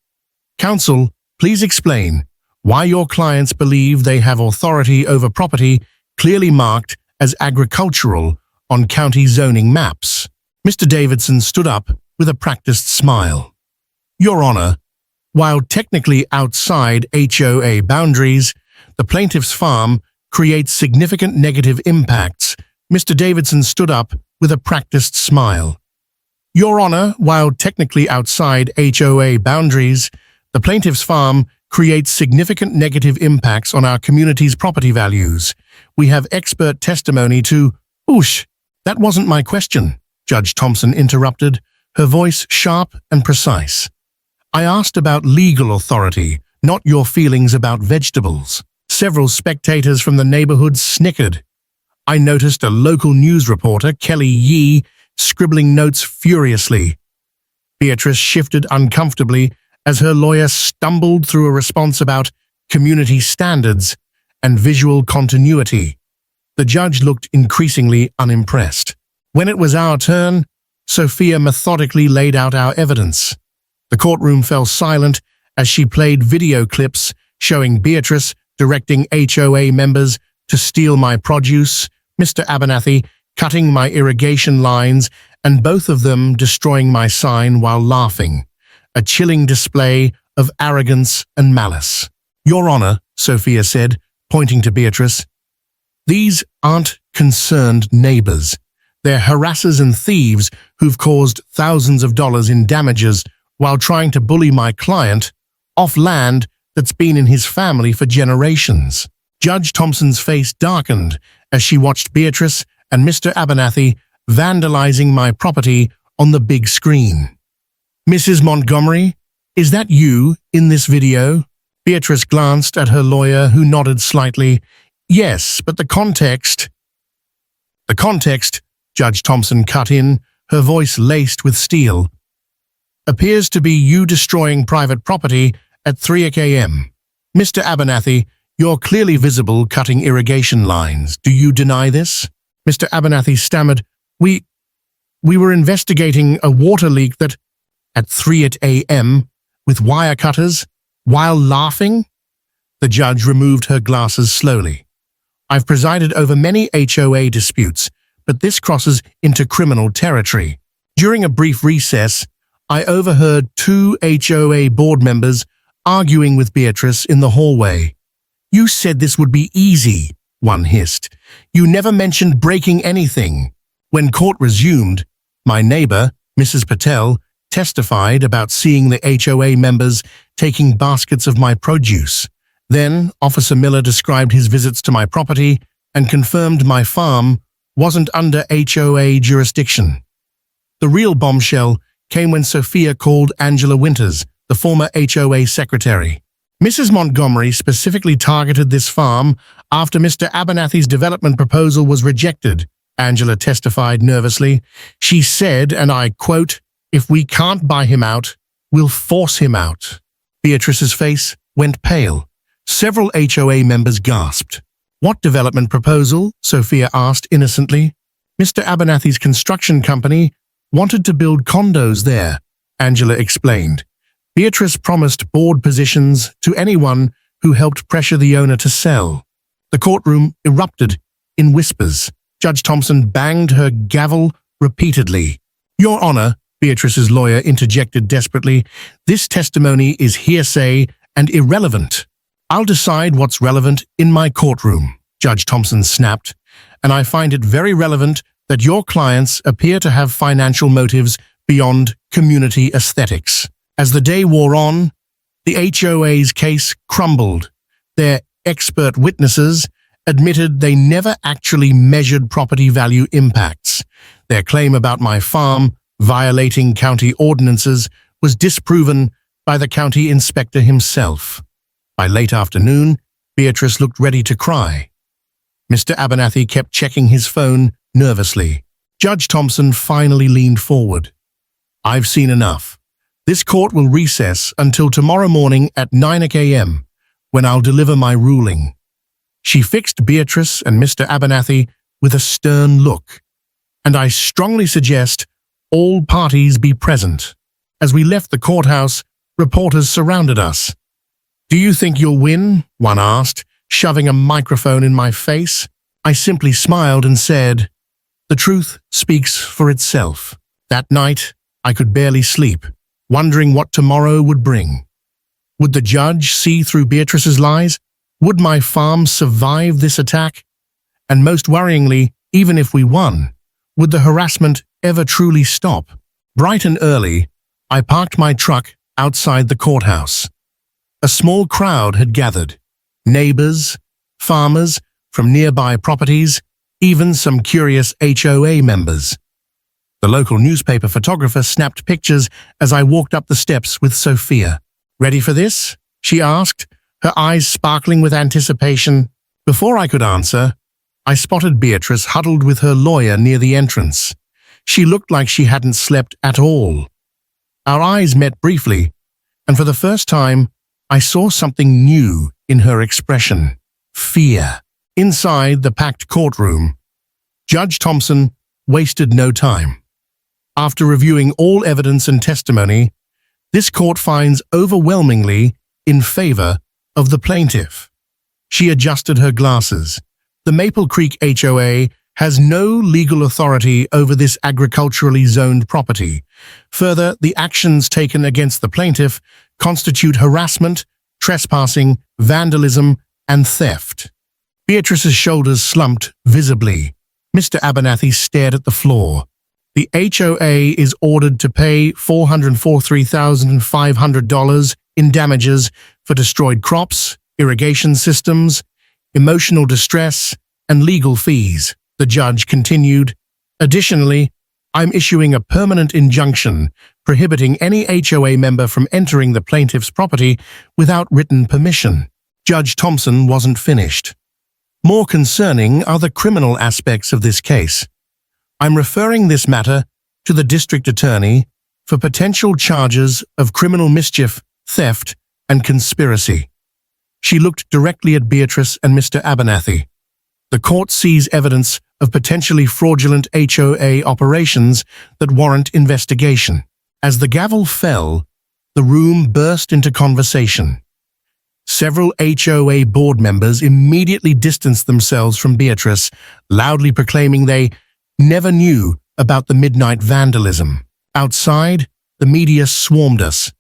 "Counsel, please explain why your clients believe they have authority over property clearly marked as agricultural on county zoning maps." Mr. Davidson stood up with a practiced smile. "Your Honor, while technically outside HOA boundaries, the plaintiff's farm creates significant negative impacts." Mr. Davidson stood up with a practiced smile. "Your Honor, while technically outside HOA boundaries, the plaintiff's farm creates significant negative impacts on our community's property values. We have expert testimony to—" "Oosh, that wasn't my question," Judge Thompson interrupted, her voice sharp and precise. "I asked about legal authority, not your feelings about vegetables." Several spectators from the neighborhood snickered. I noticed a local news reporter, Kelly Yee, scribbling notes furiously. Beatrice shifted uncomfortably as her lawyer stumbled through a response about community standards and visual continuity. The judge looked increasingly unimpressed. When it was our turn, Sophia methodically laid out our evidence. The courtroom fell silent as she played video clips showing Beatrice directing HOA members to steal my produce, Mr. Abernathy cutting my irrigation lines, and both of them destroying my sign while laughing. A chilling display of arrogance and malice. "Your Honor," Sophia said, pointing to Beatrice, "these aren't concerned neighbors. They're harassers and thieves who've caused thousands of dollars in damages while trying to bully my client off land that's been in his family for generations." Judge Thompson's face darkened as she watched Beatrice and Mr. Abernathy vandalizing my property on the big screen. "Mrs. Montgomery, is that you in this video?" Beatrice glanced at her lawyer, who nodded slightly. "Yes, but the context..." "The context," Judge Thompson cut in, her voice laced with steel, "appears to be you destroying private property at 3 a.m. Mr. Abernathy, you're clearly visible cutting irrigation lines. Do you deny this?" Mr. Abernathy stammered, We were investigating a water leak that..." "At 3 a.m. with wire cutters, while laughing?" The judge removed her glasses slowly. "I've presided over many HOA disputes, but this crosses into criminal territory. During a brief recess, I overheard 2 HOA board members arguing with Beatrice in the hallway. "You said this would be easy," one hissed. "You never mentioned breaking anything." When court resumed, my neighbor, Mrs. Patel, testified about seeing the HOA members taking baskets of my produce. Then, Officer Miller described his visits to my property and confirmed my farm wasn't under HOA jurisdiction. The real bombshell came when Sophia called Angela Winters, the former HOA secretary. Mrs. Montgomery specifically targeted this farm after Mr. Abernathy's development proposal was rejected, Angela testified nervously. She said, and I quote, "If we can't buy him out, we'll force him out." Beatrice's face went pale. Several HOA members gasped. "What development proposal?" Sophia asked innocently. "Mr. Abernathy's construction company wanted to build condos there," Angela explained. Beatrice promised board positions to anyone who helped pressure the owner to sell. The courtroom erupted in whispers. Judge Thompson banged her gavel repeatedly. "Your Honor," Beatrice's lawyer interjected desperately, "this testimony is hearsay and irrelevant." "I'll decide what's relevant in my courtroom," Judge Thompson snapped, "and I find it very relevant that your clients appear to have financial motives beyond community aesthetics." As the day wore on, the HOA's case crumbled. Their expert witnesses admitted they never actually measured property value impacts. Their claim about my farm violating county ordinances was disproven by the county inspector himself. By late afternoon, Beatrice looked ready to cry. Mr. Abernathy kept checking his phone nervously. Judge Thompson finally leaned forward. "I've seen enough. This court will recess until tomorrow morning at 9 a.m., when I'll deliver my ruling." She fixed Beatrice and Mr. Abernathy with a stern look. "And I strongly suggest all parties be present." As we left the courthouse, reporters surrounded us. "Do you think you'll win?" one asked, shoving a microphone in my face. I simply smiled and said, "The truth speaks for itself." That night, I could barely sleep, wondering what tomorrow would bring. Would the judge see through Beatrice's lies? Would my farm survive this attack? And most worryingly, even if we won, would the harassment ever truly stop? Bright and early, I parked my truck outside the courthouse. A small crowd had gathered. Neighbors, farmers from nearby properties, even some curious HOA members. The local newspaper photographer snapped pictures as I walked up the steps with Sophia. "Ready for this?" she asked, her eyes sparkling with anticipation. Before I could answer, I spotted Beatrice huddled with her lawyer near the entrance. She looked like she hadn't slept at all. Our eyes met briefly, and for the first time, I saw something new in her expression: fear. Inside the packed courtroom, Judge Thompson wasted no time. After reviewing all evidence and testimony, this court finds overwhelmingly in favor of the plaintiff. She adjusted her glasses. The Maple Creek HOA has no legal authority over this agriculturally zoned property. Further, the actions taken against the plaintiff constitute harassment, trespassing, vandalism, and theft. Beatrice's shoulders slumped visibly. Mr. Abernathy stared at the floor. The HOA is ordered to pay $443,500 in damages for destroyed crops, irrigation systems, emotional distress, and legal fees, the judge continued. Additionally, I'm issuing a permanent injunction prohibiting any HOA member from entering the plaintiff's property without written permission. Judge Thompson wasn't finished. More concerning are the criminal aspects of this case. I'm referring this matter to the district attorney for potential charges of criminal mischief, theft, and conspiracy. She looked directly at Beatrice and Mr. Abernathy. The court sees evidence of potentially fraudulent HOA operations that warrant investigation. As the gavel fell, the room burst into conversation. Several HOA board members immediately distanced themselves from Beatrice, loudly proclaiming they never knew about the midnight vandalism. Outside, the media swarmed us.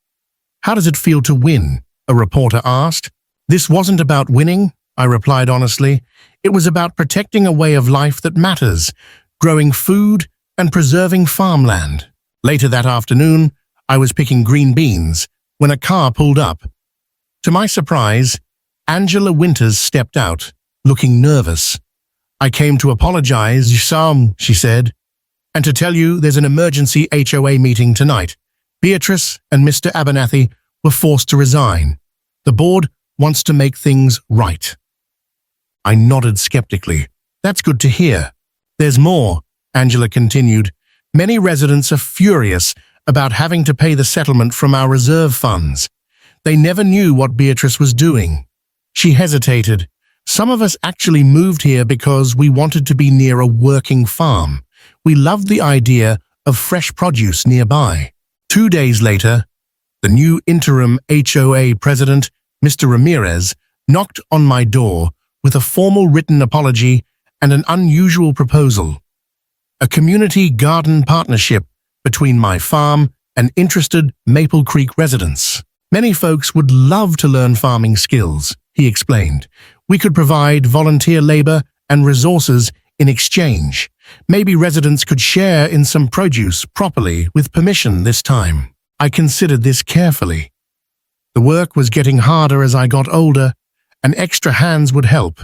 "How does it feel to win?" a reporter asked. "This wasn't about winning," I replied honestly. "It was about protecting a way of life that matters, growing food and preserving farmland." Later that afternoon, I was picking green beans when a car pulled up. To my surprise, Angela Winters stepped out, looking nervous. "I came to apologize, Sam," she said, "and to tell you there's an emergency HOA meeting tonight. Beatrice and Mr. Abernathy were forced to resign. The board wants to make things right." I nodded skeptically. "That's good to hear." "There's more," Angela continued. "Many residents are furious about having to pay the settlement from our reserve funds. They never knew what Beatrice was doing." She hesitated. "Some of us actually moved here because we wanted to be near a working farm. We loved the idea of fresh produce nearby." 2 days later, the new interim HOA president, Mr. Ramirez, knocked on my door with a formal written apology and an unusual proposal: a community garden partnership between my farm and interested Maple Creek residents. "Many folks would love to learn farming skills," he explained. "We could provide volunteer labor and resources in exchange. Maybe residents could share in some produce properly with permission this time." I considered this carefully. The work was getting harder as I got older, and extra hands would help.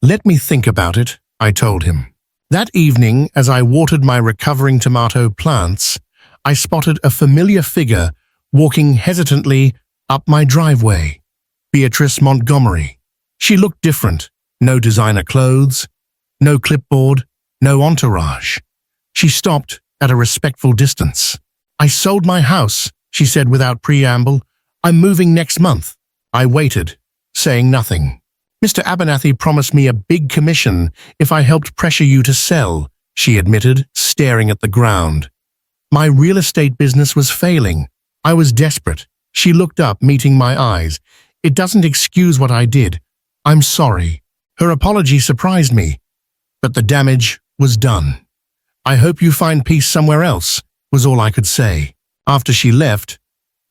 "Let me think about it," I told him. That evening, as I watered my recovering tomato plants, I spotted a familiar figure walking hesitantly up my driveway. Beatrice Montgomery. She looked different. No designer clothes, no clipboard, no entourage. She stopped at a respectful distance. "I sold my house," she said without preamble. "I'm moving next month." I waited, saying nothing. "Mr. Abernathy promised me a big commission if I helped pressure you to sell," she admitted, staring at the ground. "My real estate business was failing. I was desperate." She looked up, meeting my eyes. "It doesn't excuse what I did. I'm sorry." Her apology surprised me, but the damage was done. "I hope you find peace somewhere else," was all I could say. After she left,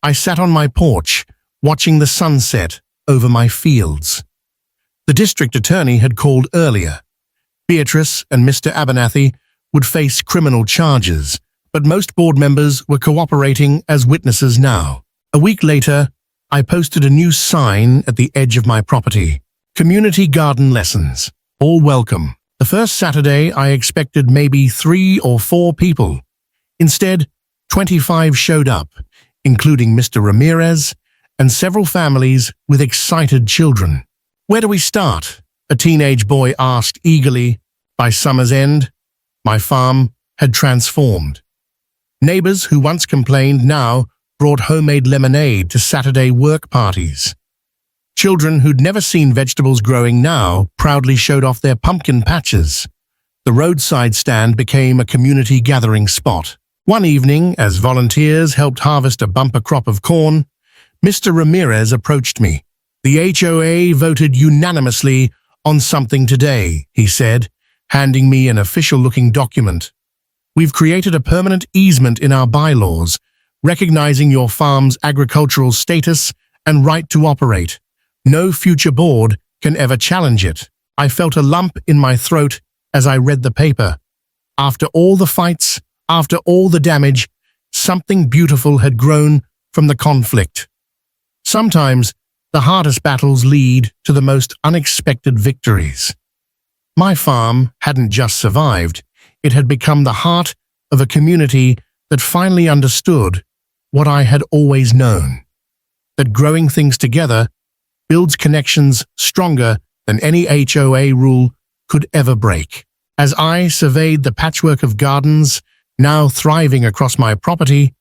I sat on my porch, watching the sunset over my fields. The district attorney had called earlier. Beatrice and Mr. Abernathy would face criminal charges, but most board members were cooperating as witnesses now. A week later, I posted a new sign at the edge of my property: "Community Garden Lessons. All welcome." The first Saturday, I expected maybe 3 or 4 people. Instead, 25 showed up, including Mr. Ramirez and several families with excited children. "Where do we start?" a teenage boy asked eagerly. "By summer's end, my farm had transformed. Neighbors who once complained now brought homemade lemonade to Saturday work parties. Children who'd never seen vegetables growing now proudly showed off their pumpkin patches. The roadside stand became a community gathering spot. One evening, as volunteers helped harvest a bumper crop of corn, Mr. Ramirez approached me. "The HOA voted unanimously on something today," he said, handing me an official-looking document. "We've created a permanent easement in our bylaws, recognizing your farm's agricultural status and right to operate. No future board can ever challenge it." I felt a lump in my throat as I read the paper. After all the fights, after all the damage, something beautiful had grown from the conflict. Sometimes, the hardest battles lead to the most unexpected victories. My farm hadn't just survived, it had become the heart of a community that finally understood what I had always known: that growing things together builds connections stronger than any HOA rule could ever break. As I surveyed the patchwork of gardens now thriving across my property,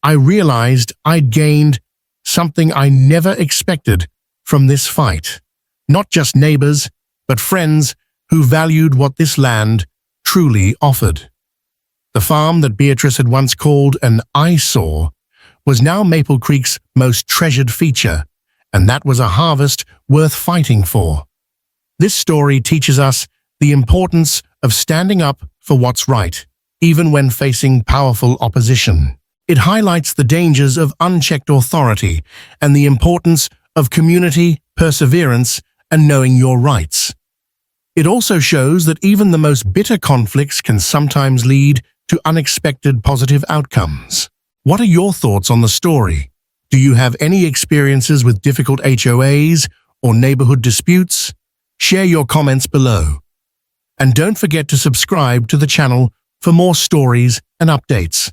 I realized I'd gained something I never expected from this fight. Not just neighbors, but friends who valued what this land truly offered. The farm that Beatrice had once called an eyesore was now Maple Creek's most treasured feature, and that was a harvest worth fighting for. This story teaches us the importance of standing up for what's right, even when facing powerful opposition. It highlights the dangers of unchecked authority and the importance of community, perseverance, and knowing your rights. It also shows that even the most bitter conflicts can sometimes lead to unexpected positive outcomes. What are your thoughts on the story? Do you have any experiences with difficult HOAs or neighborhood disputes? Share your comments below. And don't forget to subscribe to the channel for more stories and updates.